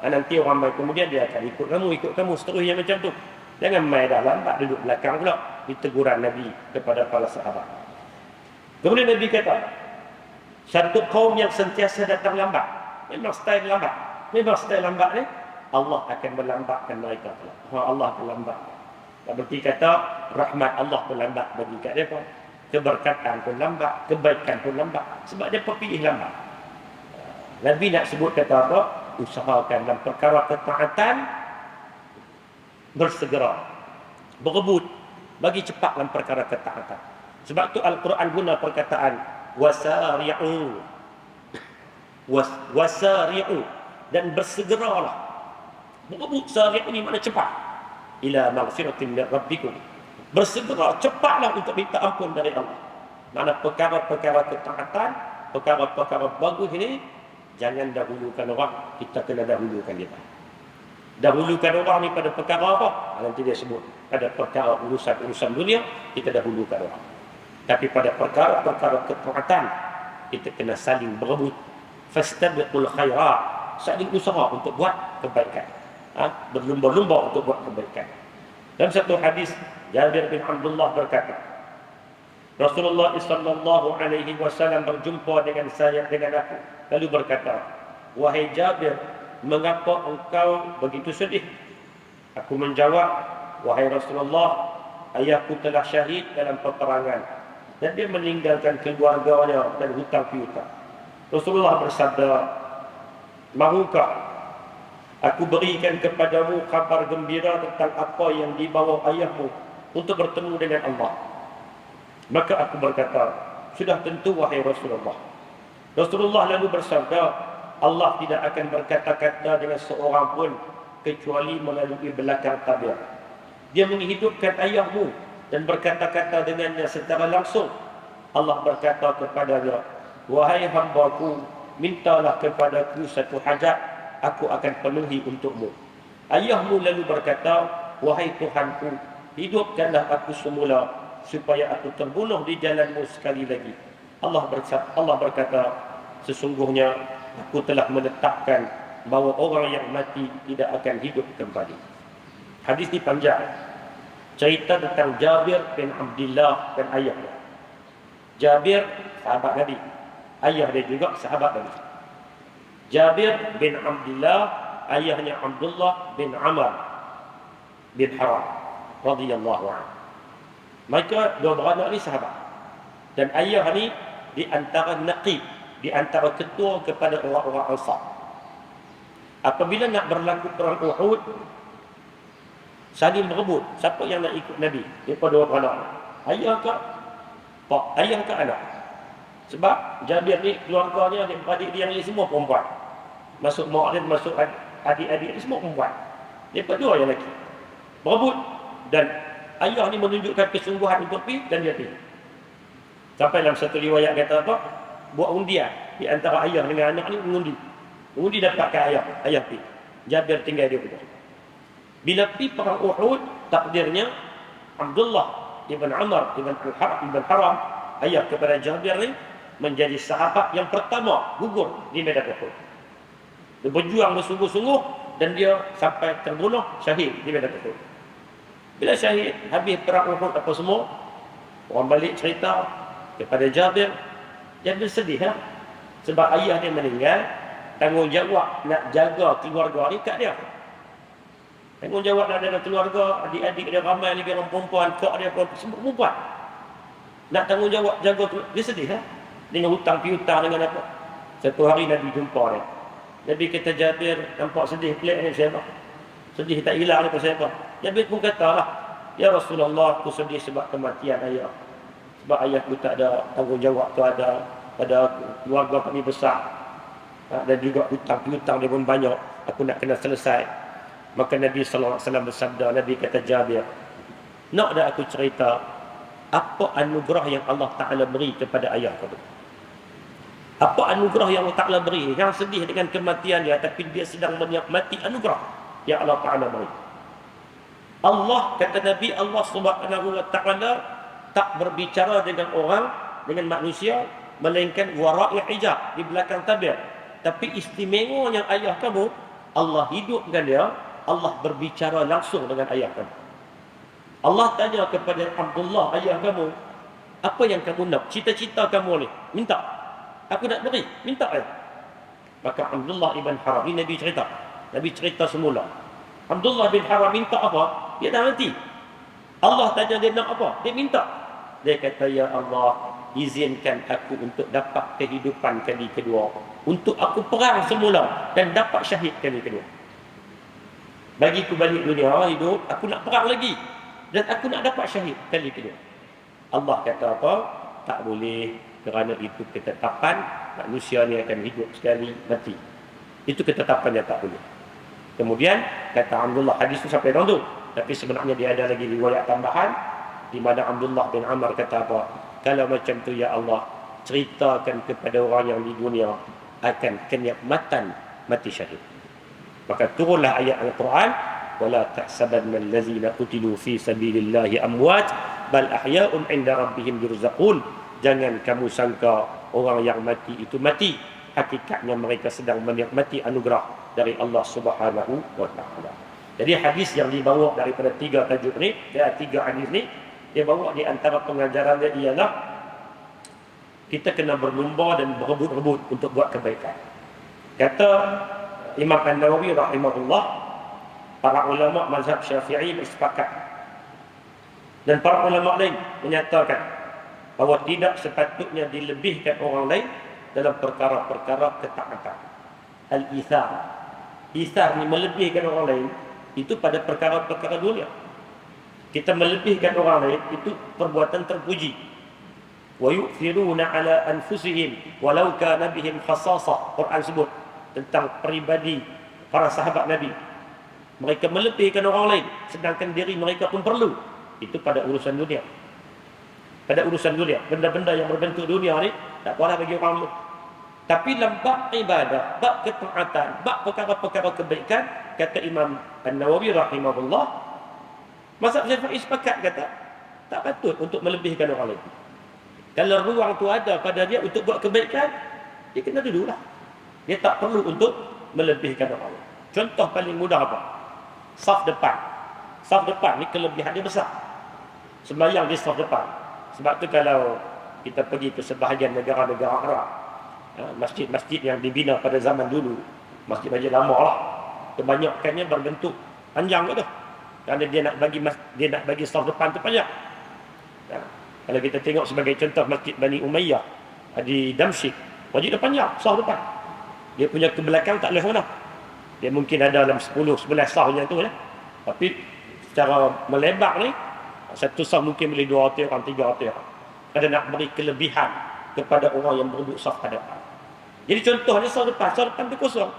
Nanti orang main kemudian dia akan ikut kamu. Seterusnya macam tu. Jangan main dah lambat, duduk belakang pula. Itu teguran Nabi kepada para sahabat. Kemudian Nabi kata, satu kaum yang sentiasa datang lambat. Memang style lambat ni, Allah akan melambatkan mereka. Allah akan lambat. Berarti kata, rahmat Allah pun lambat bagi kat mereka. Keberkatan pun lambat, kebaikan pun lambat. Sebab dia pilih lambat. Nabi nak sebut kata apa? Usahakan dalam perkara ketaatan, bersegera, berebut, bagi cepat dalam perkara ketaatan. Sebab tu Al-Quran guna perkataan wasari'u dan bersegeralah. Berebut, sari'u ni mana cepat. Ila maghfiratin min rabbikum. Bersegera, cepatlah untuk minta ampun dari Allah. Mana perkara-perkara ketaatan, perkara-perkara bagus ini, jangan dahulukan orang, kita kena dahulukan dia. Dahulukan orang ni pada perkara apa? Nanti dia sebut. Pada perkara urusan dunia, kita dahulukan orang. Tapi pada perkara-perkara ketaatan, kita kena saling berebut. Fastabiqul khairat. Saling usaha untuk buat kebaikan. Berlumba-lumba untuk buat kebaikan. Dalam satu hadis, Jabir bin Abdullah berkata, Rasulullah SAW berjumpa dengan aku. Lalu berkata, wahai Jabir, mengapa engkau begitu sedih? Aku menjawab, wahai Rasulullah, ayahku telah syahid dalam peperangan dan dia meninggalkan keluarganya dan hutang piutang. Rasulullah bersabda, mahukah aku berikan kepadamu kabar gembira tentang apa yang dibawa ayahmu untuk bertemu dengan Allah? Maka aku berkata, sudah tentu wahai Rasulullah. Rasulullah lalu bersabda, Allah tidak akan berkata-kata dengan seorang pun kecuali melalui belakang tabir. Dia menghidupkan ayahmu dan berkata-kata dengannya secara langsung. Allah berkata kepadanya, wahai hambaku, mintalah kepadaku satu hajat, aku akan penuhi untukmu. Ayahmu lalu berkata, wahai Tuhanku, hidupkanlah aku semula supaya aku terbunuh di jalanmu sekali lagi. Allah berkata, sesungguhnya aku telah menetapkan bahawa orang yang mati tidak akan hidup kembali. Hadis ini panjang. Cerita tentang Jabir bin Abdullah dan ayahnya. Jabir sahabat Nabi. Ayah dia juga sahabat Nabi. Jabir bin Abdullah, ayahnya Abdullah bin Amr bin Haram radhiyallahu anhu. Mereka dua beranak ni sahabat. Dan ayah ni di antara naqib, di antara ketua kepada orang-orang Ansar. Apabila nak berlaku perang Uhud, saling berebut siapa yang nak ikut Nabi. Mereka dua beranak. Ayah ke Pak ayah ke anak. Sebab Jabir ni keluarganya, adik-adik dia ni semua perempuan. Masuk mak dia, masuk adik-adik dia semua perempuan. Dia berdua yang lelaki. Berebut. Dan ayah ni menunjukkan kesungguhan untuk pergi dan dia pergi. Sampai dalam satu riwayat kata apa? Buat undian di antara ayah dengan anak ni, mengundi. Mengundi dapatkan ayah pergi. Jabir tinggal dia pun. Bila pergi perang Uhud, takdirnya Abdullah ibn Amr ibn Haram, ayah kepada Jabir ni, menjadi sahabat yang pertama gugur di medan Uhud. Dia berjuang bersungguh-sungguh dan dia sampai terbunuh syahid di medan Uhud. Bila syahid, habis perang Uhud apa semua, orang balik cerita kepada Jabir. Jabir sedih lah. Sebab ayah dia meninggal, tanggungjawab nak jaga keluarga ni kat dia. Tanggungjawab nak jaga keluarga, adik-adik dia ramai lagi orang perempuan, kak dia pun semua perempuan. Nak tanggungjawab jaga keluarga, dia sedih lah. Dengan hutang piutang dengan apa. Satu hari Nabi jumpa dia. Nabi kata, Jabir nampak sedih pelik ni siapa? Sedih tak hilang ni pasal apa? Jabir pun kata lah, ya Rasulullah, aku sedih sebab kematian ayah. Sebab ayahku tak ada tanggungjawab tu ada pada keluarga kami besar. Dan juga hutang piutang dia pun banyak. Aku nak kena selesai. Maka Nabi SAW bersabda, Nabi kata, Jabir, nak dah aku cerita apa anugerah yang Allah Ta'ala beri kepada ayah kamu? Apa anugerah yang Allah Ta'ala beri? Yang sedih dengan kematian dia, tapi dia sedang menikmati anugerah yang Allah Ta'ala beri. Allah, kata Nabi, Allah Subhanahu Wa Ta'ala tak berbicara dengan orang, dengan manusia, melainkan wara'i hijab, di belakang tabir. Tapi istimewanya ayah kamu, Allah hidupkan dia, Allah berbicara langsung dengan ayah kamu. Allah tanya kepada Abdullah, ayah kamu, apa yang kamu nak? Cita-cita kamu ni, minta. Aku nak beri, minta ya. Maka Abdullah ibn Haram, ini Nabi cerita. Nabi cerita semula. Abdullah bin Haram minta apa? Dia dah mati. Allah tanya dia nak apa? Dia minta. Dia kata, ya Allah, izinkan aku untuk dapat kehidupan kali kedua. Untuk aku perang semula dan dapat syahid kali kedua. Bagiku balik dunia hidup, aku nak perang lagi. Dan aku nak dapat syahid kali kedua. Allah kata apa? Tak boleh. Kerana itu ketetapan, manusia ni akan hidup sekali, mati. Itu ketetapan yang tak boleh. Kemudian, kata Abdullah, hadis itu sampai dalam tu. Tapi sebenarnya dia ada lagi riwayat tambahan, di mana Abdullah bin Amr kata apa? Kalau macam tu, ya Allah, ceritakan kepada orang yang di dunia akan kenikmatan mati syahid. Maka turunlah ayat Al-Quran, وَلَا تَحْسَبَنَّ الَّذِينَ قُتِلُوا فِي سَبِيلِ اللَّهِ أَمْوَاتٍ بَلْ أَحْيَاءٌ عِنْدَ رَبِّهِمْ يُرْزَقُونَ. Jangan kamu sangka orang yang mati itu mati. Hakikatnya mereka sedang menikmati anugerah dari Allah Subhanahu Wa Taala. Jadi hadis yang dibawa daripada tiga tajuk ni, tiga hadis ni, dia bawa di antara pengajarannya ialah kita kena berlumba dan berebut-rebut untuk buat kebaikan. Kata Imam An-Nawawi rahimahullah, para ulama mazhab Syafi'i bersepakat dan para ulama lain menyatakan bahawa tidak sepatutnya dilebihkan orang lain dalam perkara-perkara ketaatan. Al-ithar. Ithar ni melebihkan orang lain, itu pada perkara-perkara dunia. Kita melebihkan orang lain, itu perbuatan terpuji. Wa yu'thiruna ala anfusihim walau kana bihim khassasah. Quran sebut tentang peribadi para sahabat Nabi. Mereka melebihkan orang lain, sedangkan diri mereka pun perlu. Itu pada urusan dunia. Pada urusan dunia, benda-benda yang berbentuk dunia ni tak boleh bagi orang lain. Tapi dalam bab ibadah, bab ketaatan, bab perkara-perkara kebaikan, kata Imam An-Nawawi rahimahullah, mazhab Syafi'i sepakat kata tak patut untuk melebihkan orang lain. Kalau ruang tu ada pada dia untuk buat kebaikan, dia kena dululah. Dia tak perlu untuk melebihkan orang lain. Contoh paling mudah apa? Saf depan. Saf depan ni kelebihan dia besar. Sembahyang di saf depan. Sebab tu kalau kita pergi ke sebahagian negara-negara Arab, masjid-masjid yang dibina pada zaman dulu, masjid-masjid lama lah, kebanyakannya berbentuk panjang tu. Kerana dia nak bagi saf depan tu panjang. Kalau kita tengok sebagai contoh Masjid Bani Umayyah di Damsyik, masjid dia panjang, saf depan. Dia punya ke belakang tak boleh mana. Dia mungkin ada dalam 10-11 saf macam tu lah. Tapi secara melebar ni, satu saf mungkin boleh 200 orang, 300 orang. Ada nak beri kelebihan kepada orang yang berduduk saf hadapan. Jadi contohnya saf depan tu kosong.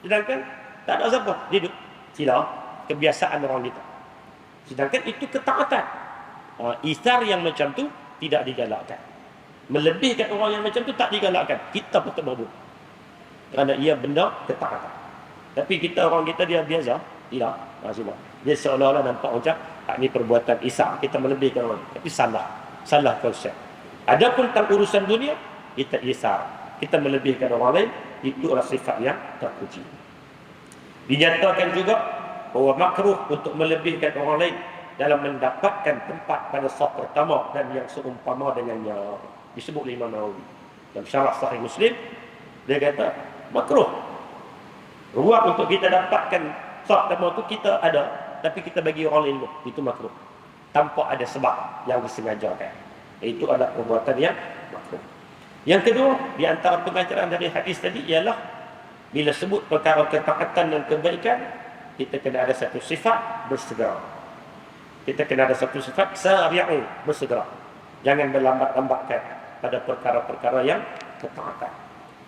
Sedangkan tak ada siapa, dia duduk. Sila, kebiasaan orang kita. Sedangkan itu ketaatan. Isar yang macam tu tidak digalakkan. Melebihkan orang yang macam tu tak digalakkan. Kita patut berduduk. Kerana ia benda ketaatan. Tapi kita orang kita dia biasa, tidak. Dia seolah-olah nampak macam ini perbuatan isar, kita melebihkan orang. Tapi salah konsep. Adapun tentang urusan dunia, kita isar, kita melebihkan orang lain, itu adalah sifat yang terpuji. Dinyatakan juga bahawa makruh untuk melebihkan orang lain dalam mendapatkan tempat pada saf pertama dan yang seumpama dengannya. Disebut oleh Imam Nawawi dalam syarah Sahih Muslim, dia kata makruh. Ruang untuk kita dapatkan saf pertama tu kita ada, tapi kita bagi orang lain, itu makruh. Tanpa ada sebab yang disengajakan. Itu adalah perbuatan yang makruh. Yang kedua, di antara pengajaran dari hadis tadi ialah bila sebut perkara ketaatan dan kebaikan, kita kena ada satu sifat bersegera. Kita kena ada satu sifat sari'u, bersegera. Jangan berlambat-lambatkan pada perkara-perkara yang ketaatan.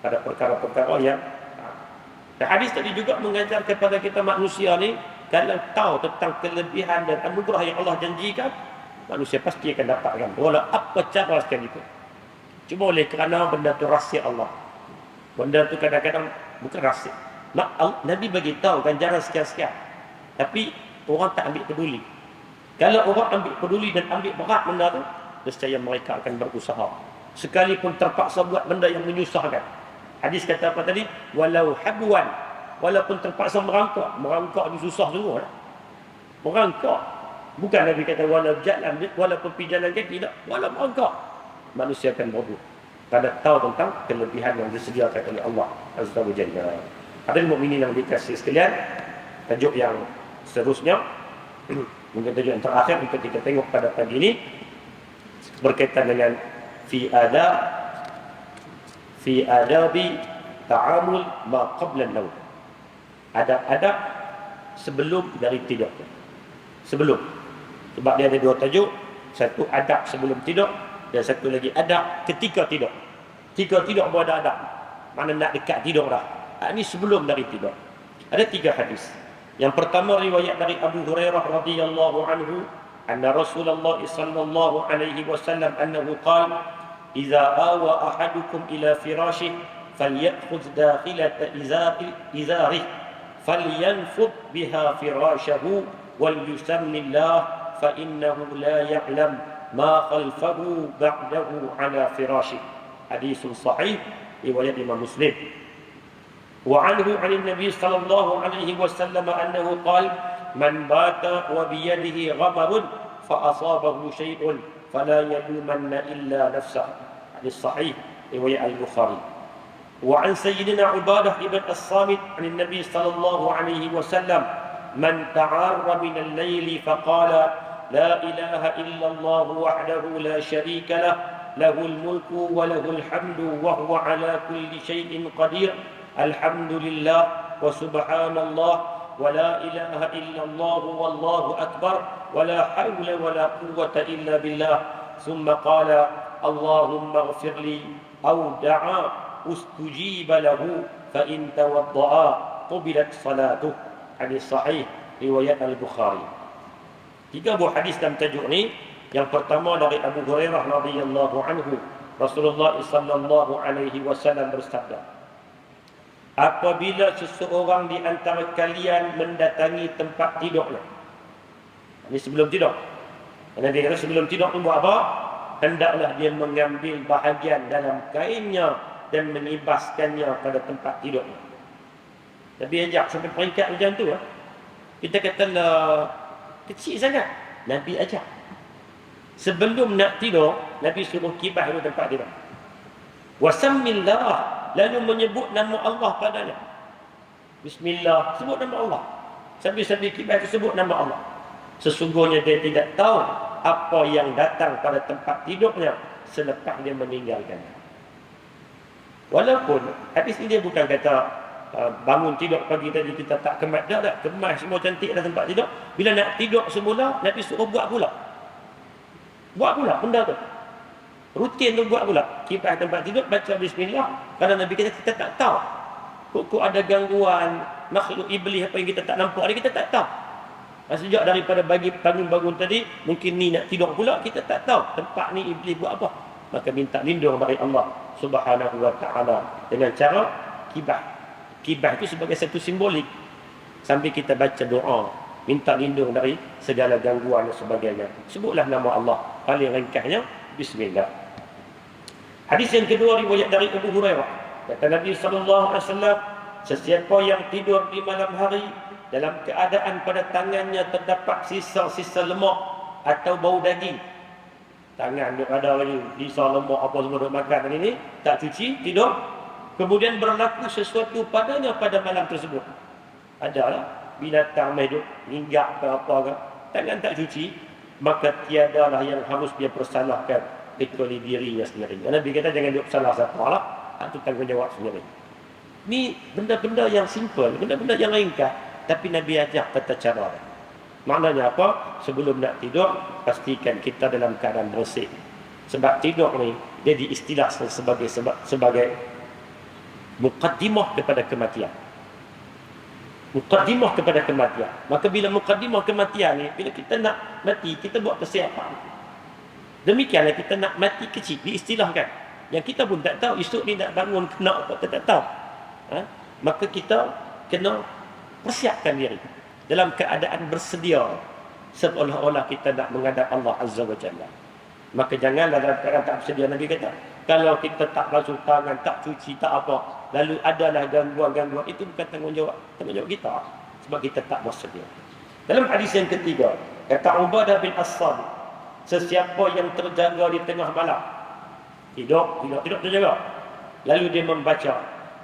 Pada perkara-perkara yang hadis tadi juga mengajar kepada kita manusia ni, kalau tahu tentang kelebihan dan anugerah yang Allah janjikan, manusia pasti akan dapatkan. Walau apa cara sekalipun. Cuma oleh kerana benda tu rahsia Allah. Benda tu kadang-kadang bukan rahsia. Nabi bagi tahu ganjaran sekian-sekian. Tapi orang tak ambil peduli. Kalau orang ambil peduli dan ambil berat benda tu, nescaya mereka akan berusaha. Sekalipun terpaksa buat benda yang menyusahkan. Hadis kata apa tadi? Walau habwan, walaupun terpaksa merangkak itu susah semua. Merangkak. Bukan Nabi kata walau jalan, walaupun pergi jalan kaki, tidak, walau merangkak. Manusia akan berbuat. Pada tahu tentang kelebihan yang disediakan oleh Allah Azza wa Jalla. Hadirin mukminin yang dikasihi sekalian, tajuk yang seterusnya, mungkin tajuk yang terakhir untuk kita tengok pada pagi ini, berkaitan dengan fi adabi ta'amul ma qabla an-naum. Adab-adab sebelum dari tidur. Sebelum. Sebab dia ada dua tajuk, satu adab sebelum tidur dan satu lagi adab ketika tidur. Ketika tidur pun ada adab. Mana nak dekat tidur dah. Ini sebelum dari tidur. Ada 3 hadis. Yang pertama riwayat dari Abu Hurairah radhiyallahu anhu, anna Rasulullah sallallahu alaihi wasallam annahu qala idza awa ahadukum ila firashih falyakhudh dakhilata izarih falyanfud biha firashahu wal yusammillah fa innahu la ya'lam ma khalfahu ba'dahu ala firashih. Hadis sahih riwayat Imam Muslim. Wa anhu 'an Nabi sallallahu alaihi wasallam annahu qala man bata wa bi yadihi ghabarun fa asabahu shay'un fala yalumanna illa nafsahu. Hadis sahih riwayat Al-Bukhari. Wa 'an sayyidina Ubadah ibn As-Samit 'an Nabi sallallahu alaihi wasallam man ta'arra min al-layli faqala la ilaha illallah wahdahu la sharika lah lahul mulku wa lahul hamdu wa huwa ala kulli shay'in qadir alhamdulillah wa subhanallah wa la ilaha illallah wallahu akbar wa la hawla wa la quwwata illa billah thumma qala allahumma ighfir li aw da'a ustujiba lahu fa in tawadda'a qubilat salatuh. Hadis sahih riwayat Al-Bukhari. 3 buah hadis dalam tajuk ni. Yang pertama dari Abu Hurairah radhiyallahu anhu, Rasulullah sallallahu alaihi wasallam bersabda, apabila seseorang di antara kalian mendatangi tempat tidurnya. Ini sebelum tidur. Nabi kata sebelum tidur tu buat apa? Hendaklah dia mengambil bahagian dalam kainnya dan mengibaskannya pada tempat tidurnya. Nabi ajak sampai peringkat macam tu. Kita kata kecil sangat. Nabi ajak. Sebelum nak tidur, Nabi suruh kibas dulu tempat tidur. Wasammillah, lalu menyebut nama Allah padanya. Bismillah, sebut nama Allah. Sambil-sambil kibas sebut nama Allah. Sesungguhnya dia tidak tahu apa yang datang pada tempat tidurnya selepas dia meninggalkannya. Walaupun hadis ini dia bukan kata bangun tidur pagi tadi kita tak kemas dah, tak kemas semua cantik dalam tempat tidur. Bila nak tidur semula, Nabi suruh buat pula benda tu. Rutin tu buat pula. Kibah tempat tidur, baca bismillah. Kalau Nabi kata, kita tak tahu. Kok ada gangguan, makhluk iblis apa yang kita tak nampak, kita tak tahu. Sejak daripada bangun tadi, mungkin ni nak tidur pula, kita tak tahu tempat ni iblis buat apa. Maka minta lindung dari Allah Subhanahu wa ta'ala dengan cara kibah. Kibah itu sebagai satu simbolik. Sambil kita baca doa, minta lindung dari segala gangguan dan sebagainya. Sebutlah nama Allah. Paling ringkasnya, bismillah. Hadis yang kedua riwayat dari Abu Hurairah. Kata Nabi SAW, sesiapa yang tidur di malam hari dalam keadaan pada tangannya terdapat sisa-sisa lemak atau bau daging. Tangan duk ada lagi sisa lemak apa semua duk makan ini, tak cuci, tidur. Kemudian berlaku sesuatu padanya pada malam tersebut. Adalah binatang hidup, hinggap ke apa ke, tangan tak cuci, maka tiadalah yang harus dia persalahkan kecuali dirinya sendiri. Nabi kata jangan duk salah siapa lah, itu tanggungjawab sendiri. Ni benda-benda yang simple, benda-benda yang ringkas, tapi Nabi ajak tata cara. Maknanya apa? Sebelum nak tidur, pastikan kita dalam keadaan bersih. Sebab tidur ni dia diistilahkan sebagai muqaddimah kepada kematian. Muqaddimah kepada kematian. Maka bila muqaddimah kematian ni, bila kita nak mati, kita buat persiapan. Demikianlah kita nak mati kecil, diistilahkan. Yang kita pun tak tahu esok ni nak bangun kena apa, kita tak tahu. Maka kita kena persiapkan diri dalam keadaan bersedia seolah-olah kita nak menghadap Allah Azza wa Jalla. Maka janganlah dalam keadaan tak bersedia. Nabi kata, kalau kita tak basuh tangan, tak cuci, tak apa, lalu adalah gangguan-gangguan, itu bukan tanggungjawab kita, sebab kita tak bersedia. Dalam hadis yang ketiga, kata Ubadah bin As-Samit, sesiapa yang terjaga di tengah malam, tidur terjaga, lalu dia membaca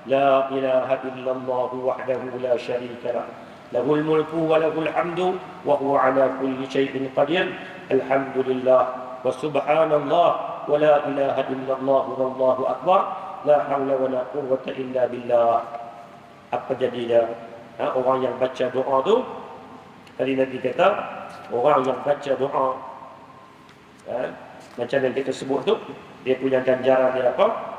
La ilaha illallah wahdahu la syarika lah, lahul mulku wa lahul hamdu wa huwa ala kulli syai'in qadir, alhamdulillah wa subhanallah wa la ilaha illallah wallahu akbar, la hawla wa la quwwata illa billah. Apa jadi dia? Orang yang baca doa tu, tadi Nabi kata, orang yang baca doa macam yang kita sebut tu, dia punya ganjaran dia apa?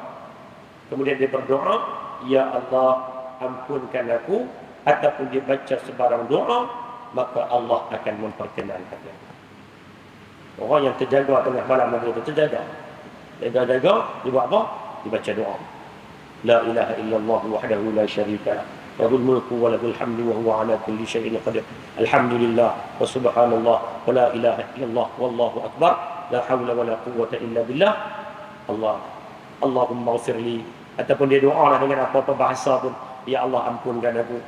Kemudian dia berdoa, Ya Allah, ampunkan aku, ataupun dia baca sebarang doa, maka Allah akan memperkenankannya. Orang yang terjaga tengah malam itu terjaga. Jaga, dia buat apa? Dia baca doa. La ilaha illallah wahdahu la syarika lah, lahul mulku wa lahul hamdu wa huwa ala kulli syai'in qadir, alhamdulillah wa subhanallah wa la ilaha illallah wallahu akbar, la hawla wa la quwwata illa billah. Allahumma ghfirli, ataupun dia doa dengan apa-apa bahasa pun, Ya Allah ampunkan aku.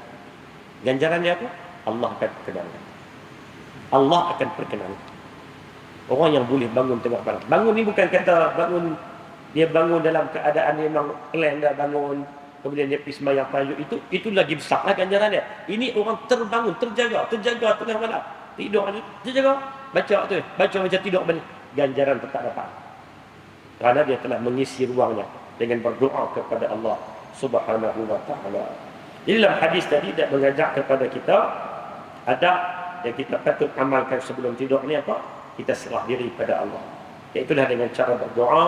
Ganjaran dia apa? Allah akan perkenankan. Allah akan perkenankan. Orang yang boleh bangun tengah malam. Bangun ni bukan kata bangun, dia bangun dalam keadaan dia memang plan dah bangun, kemudian dia pergi sembahyang tahajud, itu lagi besar lah ganjaran dia. Ini orang terbangun, terjaga tengah malam. Tidur terjaga, baca macam tidur balik. Ganjaran tetap dapat. Kerana dia telah mengisi ruangnya dengan berdoa kepada Allah Subhanahu wa ta'ala. Dalam hadis tadi dia mengajak kepada kita adab yang kita patut amalkan sebelum tidur ni apa? Kita serah diri pada Allah. Iaitulah dengan cara berdoa,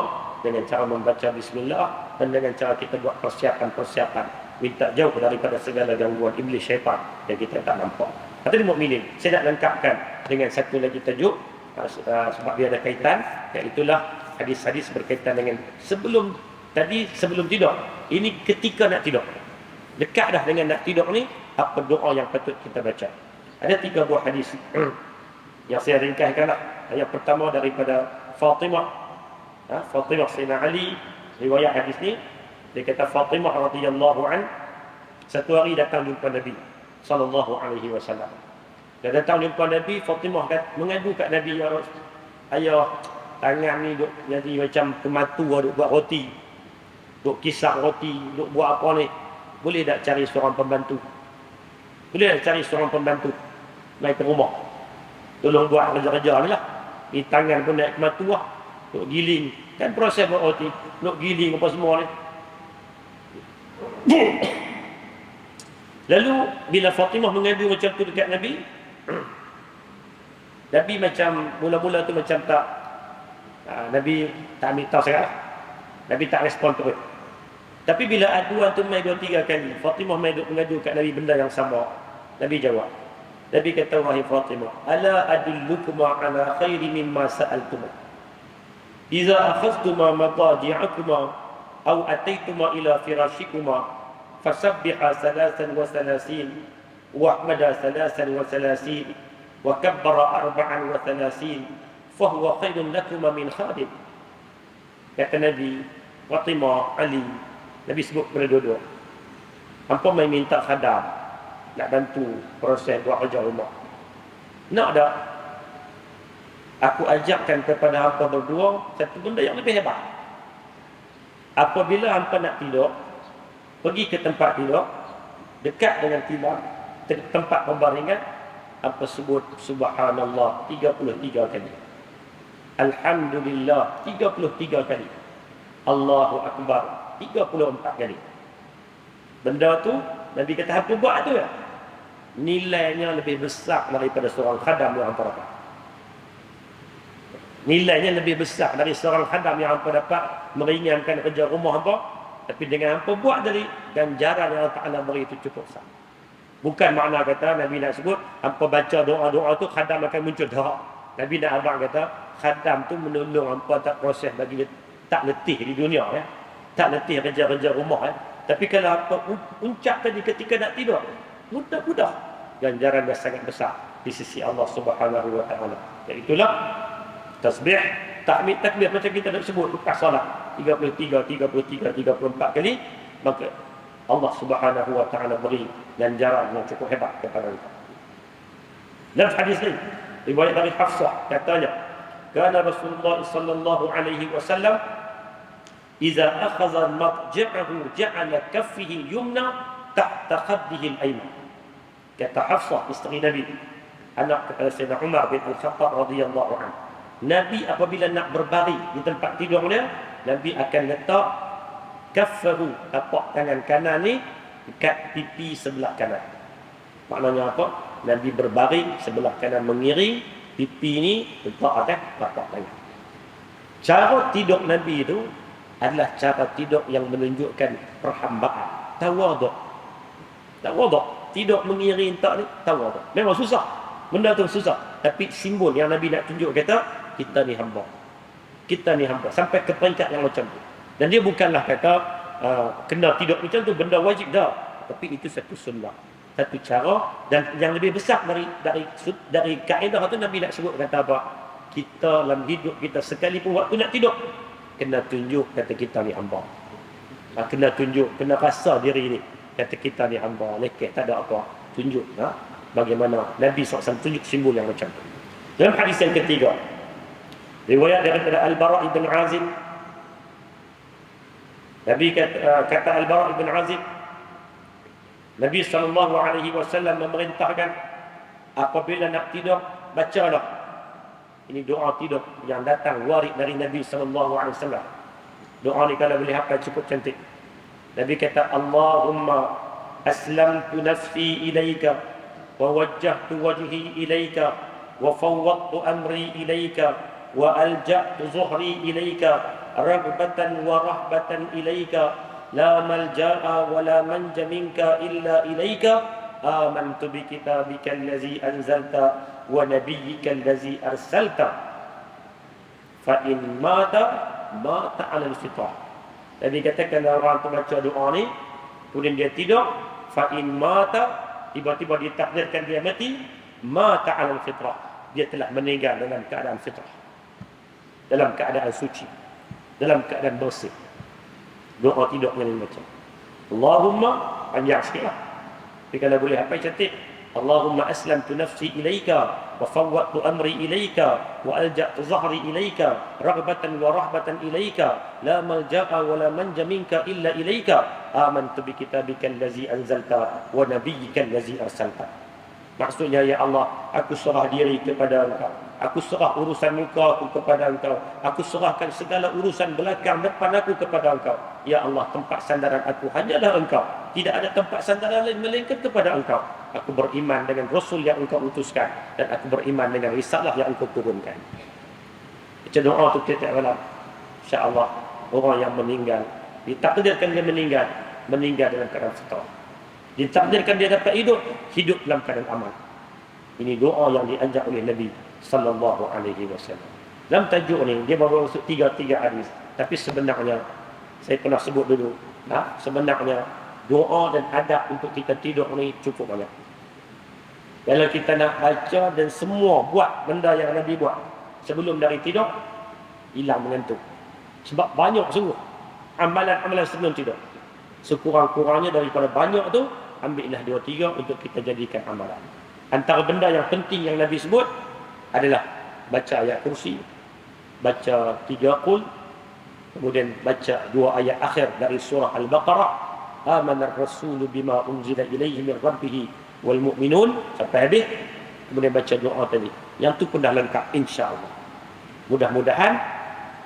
dengan cara membaca bismillah, dan dengan cara kita buat persiapan, minta jauh daripada segala gangguan iblis syaitan yang kita tak nampak. Kata dia mukminin, saya nak lengkapkan dengan satu lagi tajuk sebab dia ada kaitan, iaitulah hadis-hadis berkaitan dengan sebelum tidur. Ini ketika nak tidur. Dekat dah dengan nak tidur ni, apa doa yang patut kita baca. Ada 3 buah hadis yang saya ringkaskanlah. Yang pertama daripada Fatimah Sayyidina Ali, riwayat hadis ni, dia kata Fatimah radhiyallahu an satu hari datang jumpa Nabi sallallahu alaihi wasallam. Dia datang jumpa Nabi, Fatimah mengadu kat Nabi, ya ayah, tangan ni duk jadi macam kematu, duk buat roti, duk kisar roti, duk buat apa ni, boleh tak cari seorang pembantu? Naik ke rumah, tolong buat kerja-kerja ni lah. Ni tangan pun naik kematu lah, duk giling, kan proses buat roti, duk giling apa semua ni. Lalu bila Fatimah mengadu macam tu dekat Nabi, Nabi macam mula-mula tu macam Nabi tak ambil tahu sangat. Nabi tak respon terus. Tapi bila aduan tu mai 2-3 kali, Fatimah mai mengadu kat Nabi benda yang sama. Nabi jawab. Nabi kata, wahai Fatimah, ala adullukuma ala khairi mimma sa'altuma. Iza akhaztuma madaji'akuma aw ataituma ila firashikuma fasabbiha 33 wa ahmada 33 wa kabbara 34 fahuwa khairun lakuma min khadim. Kata Nabi, Fatimah, Ali, Nabi sebut kepada dua-dua, hampa mai minta khadam nak bantu proses buat kerja rumah. Nak tak? Aku ajarkan kepada hampa berdua satu benda yang lebih hebat. Apabila hampa nak tidur, pergi ke tempat tidur, dekat dengan tilam, tempat pembaringan, hampa sebut subhanallah 33 kali. Alhamdulillah 33 kali. Allahu Akbar 34 kali. Benda tu Nabi kata hampa buat tu ya, nilainya lebih besar daripada seorang khadam yang hampa dapat. Nilainya lebih besar dari seorang khadam yang hampa dapat meringankan kerja rumah hampa. Tapi dengan hampa buat dari ganjaran yang Allah Ta'ala beri itu cukup besar. Bukan makna kata Nabi nak sebut hampa baca doa-doa tu khadam akan muncul. Tak. Nabi nak abang kata khadam tu menolong hampa tak proses bagi tak letih di dunia ya. Tak letih kerja-kerja rumah ya. Tapi kalau hampa puncak tadi ketika nak tidur, mudah-mudah ganjaran dah sangat besar di sisi Allah Subhanahu wa taala. Itulah tasbih, tahmid, takbir macam kita nak sebut lepas solat 33, 34 kali, maka Allah Subhanahu wa taala beri ganjaran yang cukup hebat kepada kita. Dalam hadis ini riwayat dari Hafsah katanya, kana Rasulullah sallallahu alaihi wasallam idza akhadha matja'ahu ja'ala kaffihi yumna tahta khaddihi al-ayman. Kata Hafsah isteri Nabi, anak kepada Sayyidina Umar bin Al-Khattab radhiyallahu anhu, Nabi apabila nak berbaring di tempat tidur dia, Nabi akan letak kaffahu, tapak tangan kanan ni dekat pipi sebelah kanan. Maknanya apa? Nabi berbaring sebelah kanan mengiring, pipi ni letak atas tapak tangan. Cara tidur Nabi itu adalah cara tidur yang menunjukkan perhambaan, tawaduk. Tawaduk, tidur mengiring tak ni tawaduk. Memang susah. Benda tu susah, tapi simbol yang Nabi nak tunjuk kata kita ni hamba. Kita ni hamba sampai ke peringkat yang macam tu. Dan dia bukanlah kata kena tidur macam tu benda wajib dah, tapi itu satu sunnah, satu cara. Dan yang lebih besar dari kaedah tu Nabi nak sebut kata apa? Kita dalam hidup kita sekali pun waktu nak tidur kena tunjuk kata kita ni hamba. Kena tunjuk, kena rasa diri ni kata kita ni hamba, lekeh tak ada apa. Tunjuk bagaimana Nabi SAW tunjuk simbol yang macam tu. Dalam hadis yang ketiga, riwayat daripada Al-Bara' ibn Azib, Nabi kata Al-Bara' ibn Azib, Nabi SAW memerintahkan apabila nak tidur, bacalah. Ini doa tidur yang datang warid dari Nabi SAW. Doa ni kalau boleh hafal cukup cantik. Nabi kata, Allahumma aslamtu nafsi ilaika wa wajjahtu wajhi ilaika wa fawwadtu amri ilaika wa alja'tu zuhri ilaika raghbatan wa rahbatan ilaika la malja'a wa la manja minka illa ilaika amantu bi kitabika allazi anzalta wa nabiyyika allazi arsalta fa in mata 'ala al-fitrah. Nabi kata kalau orang tu baca doa ni kemudian dia tidur, fa in mata, tiba-tiba ditakdirkan dia mati, mata 'ala al-fitrah, dia telah meninggal dalam keadaan fitrah, dalam keadaan suci, dalam keadaan bersih. Doa tidur yang ini macam Allahumma, panjang sikit lah, tapi kalau boleh apa cantik, Allahumma aslamtu nafsi ilaika wa fawwadtu amri ilaika wa alja'tu zahri ilaika raghbatan wa rahbatan ilaika la malja'a wa la manja minka illa ilaika amantu bi kitabika allazi anzalta wa nabiyyika allazi arsalta. Maksudnya, ya Allah, aku serah diri kepada Engkau. Aku serah urusan muka aku kepada Engkau. Aku serahkan segala urusan belakang depan aku kepada Engkau. Ya Allah, tempat sandaran aku hanyalah Engkau. Tidak ada tempat sandaran lain melainkan kepada Engkau. Aku beriman dengan Rasul yang Engkau utuskan dan aku beriman dengan risalah yang Engkau turunkan. Baca doa tu tiap-tiap malam. InsyaAllah orang yang meninggal, ditakdirkan dia meninggal dalam keadaan fitrah. Ditakdirkan dia dapat hidup dalam keadaan aman. Ini doa yang diajar oleh Nabi sallallahu alaihi wasallam. Dalam tajuk ni dia baru masuk tiga hadis, tapi sebenarnya saya pernah sebut dulu, sebenarnya doa dan adab untuk kita tidur ni cukup banyak. Kalau kita nak baca dan semua buat benda yang Nabi buat sebelum dari tidur, hilang mengantuk. Sebab banyak sungguh amalan-amalan sebelum tidur. Sekurang-kurangnya daripada banyak tu, ambillah 2-3 untuk kita jadikan amalan. Antara benda yang penting yang Nabi sebut adalah baca ayat kursi, baca 3 qul, kemudian baca 2 ayat akhir dari surah Al-Baqarah, amanar rasulu bima unzila ilaihi min rabbih wal mu'minun, sampai habis. Kemudian baca doa tadi. Yang tu pun dah lengkap, insya-Allah. Mudah-mudahan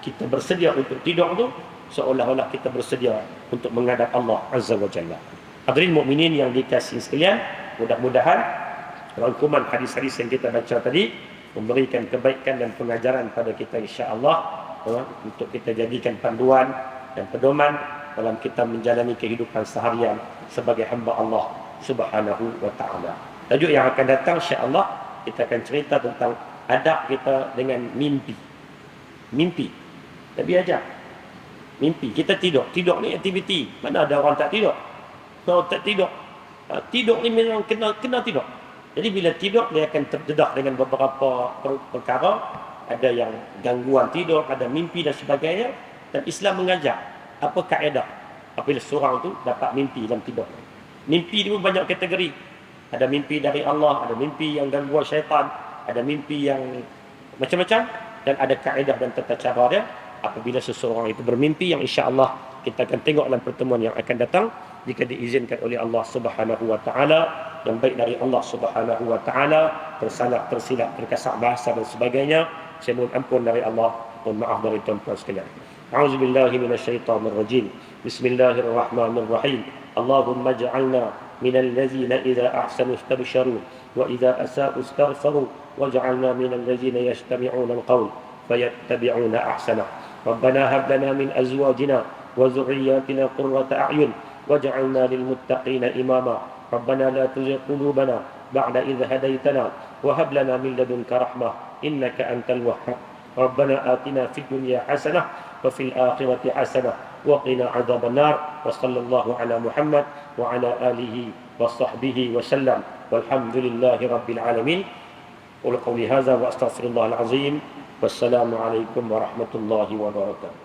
kita bersedia untuk tidur tu seolah-olah kita bersedia untuk menghadap Allah Azza wa Jalla. Hadirin mukminin yang dikasihi sekalian, mudah-mudahan rangkuman hadis-hadis yang kita baca tadi memberikan kebaikan dan pengajaran pada kita, insya-Allah, untuk kita jadikan panduan dan pedoman dalam kita menjalani kehidupan seharian sebagai hamba Allah Subhanahu wa taala. Tajuk yang akan datang, insya-Allah, kita akan cerita tentang adab kita dengan mimpi. Mimpi. Nabi ajar. Mimpi. Kita tidur. Tidur ni aktiviti. Mana ada orang tak tidur? Kalau tak tidur. Tidur ni memang kena tidur. Jadi bila tidur, dia akan terdedah dengan beberapa perkara. Ada yang gangguan tidur, ada mimpi dan sebagainya. Dan Islam mengajar apa kaedah apabila seorang tu dapat mimpi dalam tidur. Mimpi ni pun banyak kategori. Ada mimpi dari Allah, ada mimpi yang gangguan syaitan, ada mimpi yang macam-macam. Dan ada kaedah dan tata cara dia apabila seseorang itu bermimpi, yang insya-Allah kita akan tengok dalam pertemuan yang akan datang jika diizinkan oleh Allah Subhanahu wa taala. Yang baik dari Allah Subhanahu wa taala, tersalah, tersilap, terkasar bahasa dan sebagainya, saya mohon ampun dari Allah, mohon maaf dari tuan-tuan sekalian. A'udzubillahi minasyaitonirrajim. Bismillahirrahmanirrahim. Allahumma ij'alna minal ladzina idza ahsanu istabsharu wa idza asa'u istaghfaru waj'alna minal ladzina yastami'una al-qawl fayattabi'una ahsana. Rabbana hab lana min azwajina wa dhurriyyatina qurrata a'yun waj'alna lil muttaqina imama. ربنا لا تزغ قلوبنا بعد إذ هديتنا وهب لنا من لدنك رحمة إنك أنت الوهاب. ربنا آتنا في الدنيا حسنة وفي الآخرة حسنة وقنا عذاب النار. وصلى الله على محمد وعلى آله وصحبه وسلم والحمد لله رب العالمين. قولوا قولي هذا وأستغفر الله العظيم والسلام عليكم ورحمة الله وبركاته.